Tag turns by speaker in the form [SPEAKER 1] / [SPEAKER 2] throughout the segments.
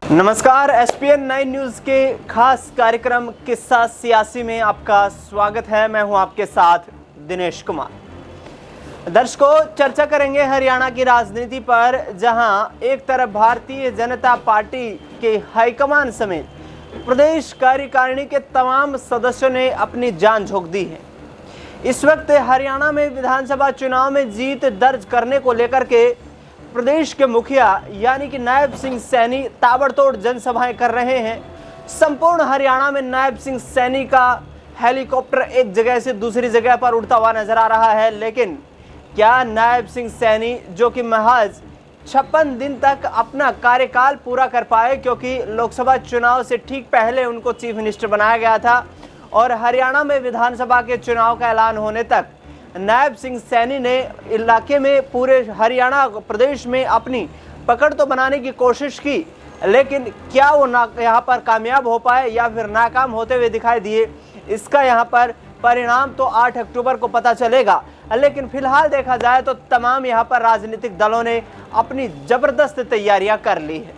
[SPEAKER 1] नमस्कार, ESPN 9 news के खास कार्यक्रम किस्सा सियासी में आपका स्वागत है। मैं हूं आपके साथ दिनेश कुमार। दर्शकों, चर्चा करेंगे हरियाणा की राजनीति पर, जहां एक तरफ भारतीय जनता पार्टी के हाईकमान समेत प्रदेश कार्यकारिणी के तमाम सदस्यों ने अपनी जान झोंक दी है। इस वक्त हरियाणा में विधानसभा चुनाव में जीत दर्ज करने को लेकर के प्रदेश के मुखिया यानी कि नायब सिंह सैनी ताबड़तोड़ जनसभाएं कर रहे हैं। संपूर्ण हरियाणा में नायब सिंह सैनी का हेलीकॉप्टर एक जगह से दूसरी जगह पर उड़ता हुआ नजर आ रहा है। लेकिन क्या नायब सिंह सैनी, जो कि महज 56 दिन तक अपना कार्यकाल पूरा कर पाए, क्योंकि लोकसभा चुनाव से ठीक पहले उनको चीफ मिनिस्टर बनाया गया था और हरियाणा में विधानसभा के चुनाव का ऐलान होने तक नायब सिंह सैनी ने इलाके में, पूरे हरियाणा प्रदेश में अपनी पकड़ तो बनाने की कोशिश की, लेकिन क्या वो यहाँ पर कामयाब हो पाए या फिर नाकाम होते हुए दिखाई दिए, इसका यहाँ पर परिणाम तो 8 अक्टूबर को पता चलेगा। लेकिन फिलहाल देखा जाए तो तमाम यहाँ पर राजनीतिक दलों ने अपनी जबरदस्त तैयारियां कर ली है।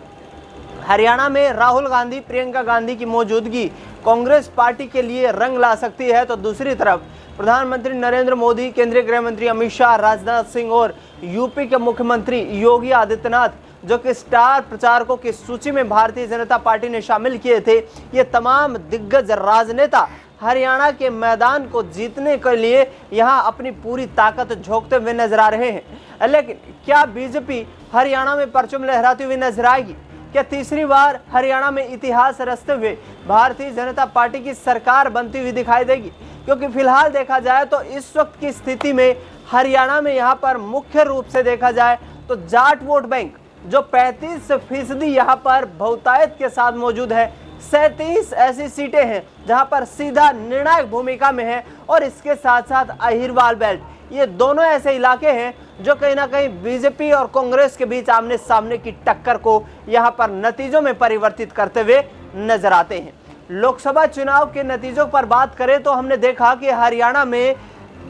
[SPEAKER 1] हरियाणा में राहुल गांधी, प्रियंका गांधी की मौजूदगी कांग्रेस पार्टी के लिए रंग ला सकती है, तो दूसरी तरफ प्रधानमंत्री नरेंद्र मोदी, केंद्रीय गृह मंत्री अमित शाह, राजनाथ सिंह और यूपी के मुख्यमंत्री योगी आदित्यनाथ, जो कि स्टार प्रचारकों की सूची में भारतीय जनता पार्टी ने शामिल किए थे, ये तमाम दिग्गज राजनेता हरियाणा के मैदान को जीतने के लिए यहां अपनी पूरी ताकत झोंकते हुए नजर आ रहे हैं। लेकिन क्या बीजेपी हरियाणा में परचम लहराती हुई नजर आएगी? क्या तीसरी बार हरियाणा में इतिहास रचते हुए भारतीय जनता पार्टी की सरकार बनती हुई दिखाई देगी? क्योंकि फिलहाल देखा जाए तो इस वक्त की स्थिति में हरियाणा में यहाँ पर मुख्य रूप से देखा जाए तो जाट वोट बैंक जो 35% यहाँ पर बहुतायत के साथ मौजूद है, 37 ऐसी सीटें हैं जहां पर सीधा निर्णायक भूमिका में है, और इसके साथ साथ अहिरवाल बेल्ट, ये दोनों ऐसे इलाके हैं जो कहीं ना कहीं बीजेपी और कांग्रेस के बीच आमने सामने की टक्कर को यहां पर नतीजों में परिवर्तित करते हुए नजर आते हैं। लोकसभा चुनाव के नतीजों पर बात करें तो हमने देखा कि हरियाणा में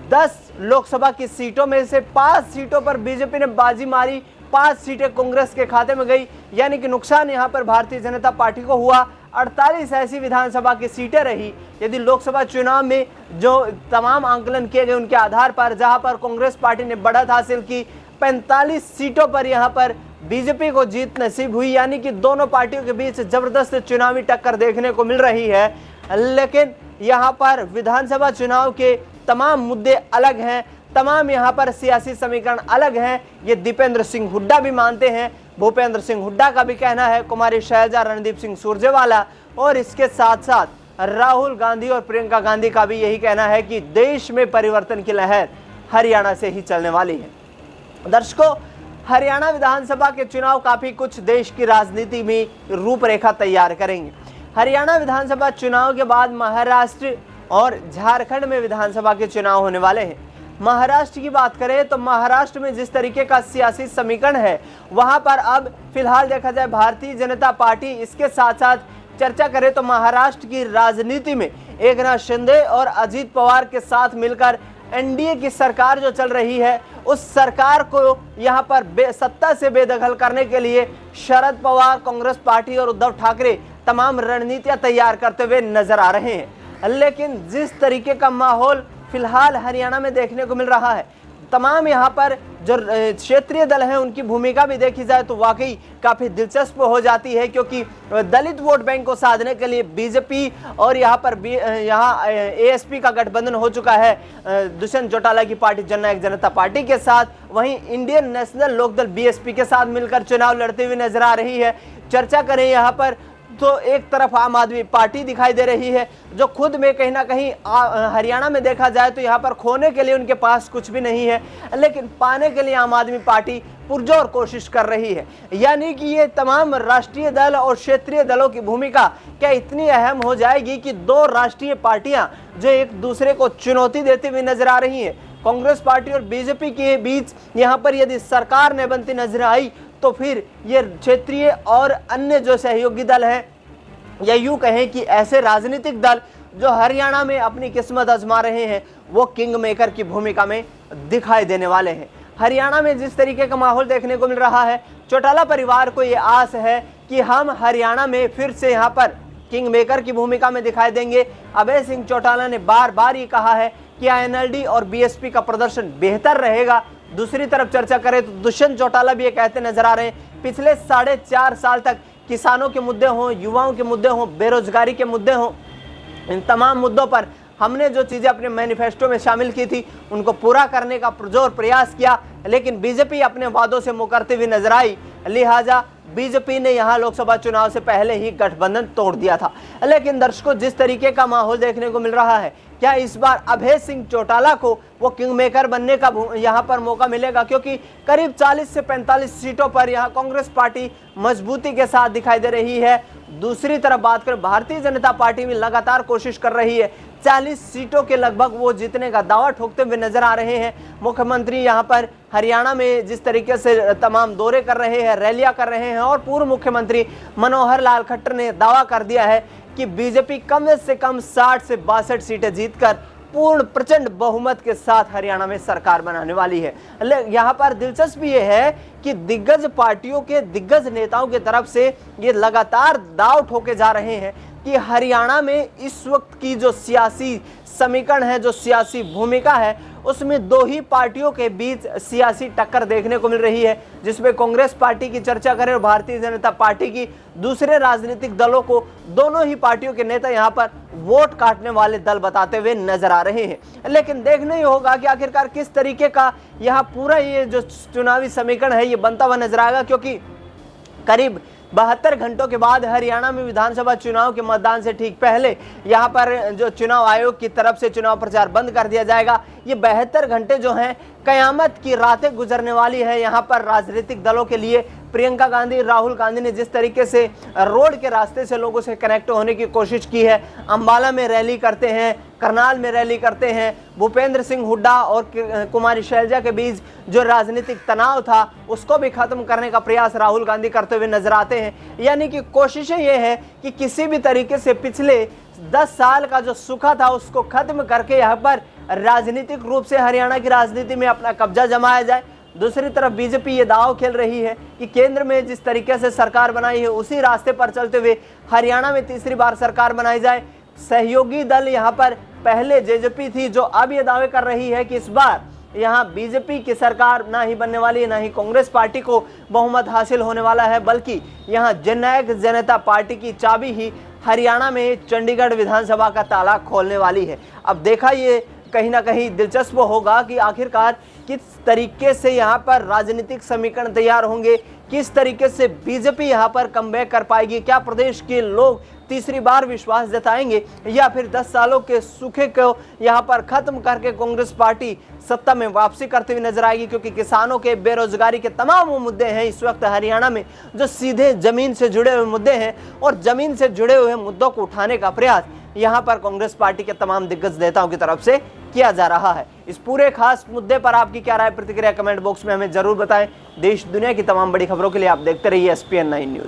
[SPEAKER 1] 10 लोकसभा की सीटों में से 5 सीटों पर बीजेपी ने बाजी मारी, 5 सीटें कांग्रेस के खाते में गई, यानी कि नुकसान यहां पर भारतीय जनता पार्टी को हुआ। 48 ऐसी विधानसभा की सीटें रही यदि लोकसभा चुनाव में जो तमाम आंकलन किए गए उनके आधार पर, जहां पर कांग्रेस पार्टी ने बढ़त हासिल की। 45 सीटों पर यहां पर बीजेपी को जीत नसीब हुई, यानी कि दोनों पार्टियों के बीच जबरदस्त चुनावी टक्कर देखने को मिल रही है। लेकिन यहां पर विधानसभा चुनाव के तमाम मुद्दे अलग हैं, तमाम यहां पर सियासी समीकरण अलग हैं। ये दीपेंद्र सिंह हुड्डा भी मानते हैं, भूपेंद्र सिंह हुड्डा का भी कहना है, कुमारी शैलजा, रणदीप सिंह सुरजेवाला, और इसके साथ साथ राहुल गांधी और प्रियंका गांधी का भी यही कहना है कि देश में परिवर्तन की लहर हरियाणा से ही चलने वाली है। दर्शकों, हरियाणा विधानसभा के चुनाव काफी कुछ देश की राजनीति में रूपरेखा तैयार करेंगे। हरियाणा विधानसभा चुनाव के बाद महाराष्ट्र और झारखंड में विधानसभा के चुनाव होने वाले हैं। महाराष्ट्र की बात करें तो महाराष्ट्र में जिस तरीके का सियासी समीकरण है, वहां पर अब फिलहाल देखा जाए भारतीय जनता पार्टी, इसके साथ साथ चर्चा करें तो महाराष्ट्र की राजनीति में एकनाथ शिंदे और अजीत पवार के साथ मिलकर एनडीए की सरकार जो चल रही है, उस सरकार को यहां पर सत्ता से बेदखल करने के लिए शरद पवार, कांग्रेस पार्टी और उद्धव ठाकरे तमाम रणनीतियां तैयार करते हुए नजर आ रहे हैं। लेकिन जिस तरीके का माहौल फिलहाल हरियाणा में देखने को मिल रहा है, तमाम यहाँ पर जो क्षेत्रीय दल हैं उनकी भूमिका भी देखी जाए तो वाकई काफी दिलचस्प हो जाती है, क्योंकि दलित वोट बैंक को साधने के लिए बीजेपी और यहाँ पर एएसपी का गठबंधन हो चुका है दुष्यंत चौटाला की पार्टी जननायक जनता पार्टी के साथ। वहीं इंडियन नेशनल लोकदल बीएसपी के साथ मिलकर चुनाव लड़ते हुए नजर आ रही है। चर्चा करें यहाँ पर तो एक तरफ आम आदमी पार्टी दिखाई दे रही है, जो खुद में कहीं ना कहीं हरियाणा में देखा जाए तो यहाँ पर खोने के लिए उनके पास कुछ भी नहीं है, लेकिन पाने के लिए आम आदमी पार्टी पुरजोर कोशिश कर रही है। यानी कि ये तमाम राष्ट्रीय दल और क्षेत्रीय दलों की भूमिका क्या इतनी अहम हो जाएगी कि 2 राष्ट्रीय पार्टियां जो एक दूसरे को चुनौती देती हुई नजर आ रही हैं, कांग्रेस पार्टी और बीजेपी के बीच यहाँ पर यदि सरकार ने बनती नजर आई तो फिर ये क्षेत्रीय और अन्य जो सहयोगी दल हैं, या यूं कहें कि ऐसे राजनीतिक दल जो हरियाणा में अपनी किस्मत आजमा रहे हैं, वो किंग मेकर की भूमिका में दिखाई देने वाले हैं। हरियाणा में जिस तरीके का माहौल देखने को मिल रहा है, चौटाला परिवार को ये आस है कि हम हरियाणा में फिर से यहाँ पर किंग मेकर की भूमिका में दिखाई देंगे। अभय सिंह चौटाला ने बार बार ये कहा है कि आईएनएलडी और बीएसपी का प्रदर्शन बेहतर रहेगा। दूसरी तरफ चर्चा करें तो दुष्यंत चौटाला भी ये कहते नजर आ रहे हैं, पिछले 4.5 साल तक किसानों के मुद्दे हों, युवाओं के मुद्दे हों, बेरोजगारी के मुद्दे हों, इन तमाम मुद्दों पर हमने जो चीज़ें अपने मैनिफेस्टो में शामिल की थी उनको पूरा करने का पुरजोर प्रयास किया, लेकिन बीजेपी अपने वादों से मुकरती हुई नजर आई। लिहाजा बीजेपी ने यहां लोकसभा चुनाव से पहले ही गठबंधन तोड़ दिया था। लेकिन दर्शकों, जिस तरीके का माहौल देखने को मिल रहा है, क्या इस बार अभय सिंह चौटाला को वो किंग मेकर बनने का यहां पर मौका मिलेगा? क्योंकि करीब 40 से 45 सीटों पर यहां कांग्रेस पार्टी मजबूती के साथ दिखाई दे रही है। दूसरी तरफ बात करें, भारतीय जनता पार्टी भी लगातार कोशिश कर रही है, 40 सीटों के लगभग वो जीतने का दावा ठोकते हुए नजर आ रहे हैं। मुख्यमंत्री यहां पर हरियाणा में जिस तरीके से तमाम दौरे कर रहे हैं, रैलियां कर रहे हैं, और पूर्व मुख्यमंत्री मनोहर लाल खट्टर ने दावा कर दिया है कि बीजेपी कम से कम 60 से 62 सीटें जीतकर पूर्ण प्रचंड बहुमत के साथ हरियाणा में सरकार बनाने वाली है। यहाँ पर दिलचस्पी ये है कि दिग्गज पार्टियों के दिग्गज नेताओं की तरफ से ये लगातार दाव ठोके जा रहे हैं कि हरियाणा में इस वक्त की जो सियासी समीकरण है, जो सियासी भूमिका है, उसमें दो ही पार्टियों के बीच सियासी टक्कर देखने को मिल रही है, जिसमें कांग्रेस पार्टी की चर्चा करें और भारतीय जनता पार्टी की, दूसरे राजनीतिक दलों को दोनों ही पार्टियों के नेता यहां पर वोट काटने वाले दल बताते हुए नजर आ रहे हैं। लेकिन देखना ही होगा कि आखिरकार किस तरीके का यहां पूरा ये जो चुनावी समीकरण है ये बनता हुआ नजर आएगा, क्योंकि करीब 72 घंटों के बाद हरियाणा में विधानसभा चुनाव के मतदान से ठीक पहले यहां पर जो चुनाव आयोग की तरफ से चुनाव प्रचार बंद कर दिया जाएगा। ये 72 घंटे जो हैं कयामत की रातें गुजरने वाली है यहां पर राजनीतिक दलों के लिए। प्रियंका गांधी, राहुल गांधी ने जिस तरीके से रोड के रास्ते से लोगों से कनेक्ट होने की कोशिश की है, अंबाला में रैली करते हैं, करनाल में रैली करते हैं, भूपेंद्र सिंह हुड्डा और कुमारी शैलजा के बीच जो राजनीतिक तनाव था उसको भी खत्म करने का प्रयास राहुल गांधी करते हुए नजर आते हैं। यानी कि कोशिशें ये है कि किसी भी तरीके से पिछले 10 साल का जो सूखा था उसको खत्म करके यहाँ पर राजनीतिक रूप से हरियाणा की राजनीति में अपना कब्जा जमाया जाए। दूसरी तरफ बीजेपी ये दाव खेल रही है कि केंद्र में जिस तरीके से सरकार बनाई है उसी रास्ते पर चलते हुए हरियाणा में तीसरी बार सरकार बनाई जाए। सहयोगी दल यहाँ पर पहले जेजेपी थी, जो अब ये दावे कर रही है कि इस बार यहाँ बीजेपी की सरकार ना ही बनने वाली है, ना ही कांग्रेस पार्टी को बहुमत हासिल होने वाला है, बल्कि यहाँ जननायक जनता पार्टी की चाबी ही हरियाणा में चंडीगढ़ विधानसभा का ताला खोलने वाली है। अब देखा ये कहीं ना कहीं दिलचस्प होगा कि आखिरकार किस तरीके से यहाँ पर राजनीतिक समीकरण तैयार होंगे, किस तरीके से बीजेपी यहाँ पर कमबैक कर पाएगी। क्या प्रदेश के लोग तीसरी बार विश्वास जताएंगे या फिर 10 सालों के सूखे को यहाँ पर खत्म करके कांग्रेस पार्टी सत्ता में वापसी करते हुए नजर आएगी? क्योंकि किसानों के, बेरोजगारी के तमाम वो मुद्दे हैं इस वक्त हरियाणा में जो सीधे जमीन से जुड़े हुए मुद्दे हैं, और जमीन से जुड़े हुए मुद्दों को उठाने का प्रयास यहाँ पर कांग्रेस पार्टी के तमाम दिग्गज नेताओं की तरफ से किया जा रहा है। इस पूरे खास मुद्दे पर आपकी क्या राय, प्रतिक्रिया कमेंट बॉक्स में हमें जरूर बताएं। देश दुनिया की तमाम बड़ी खबरों के लिए आप देखते रहिए SPN9 न्यूज।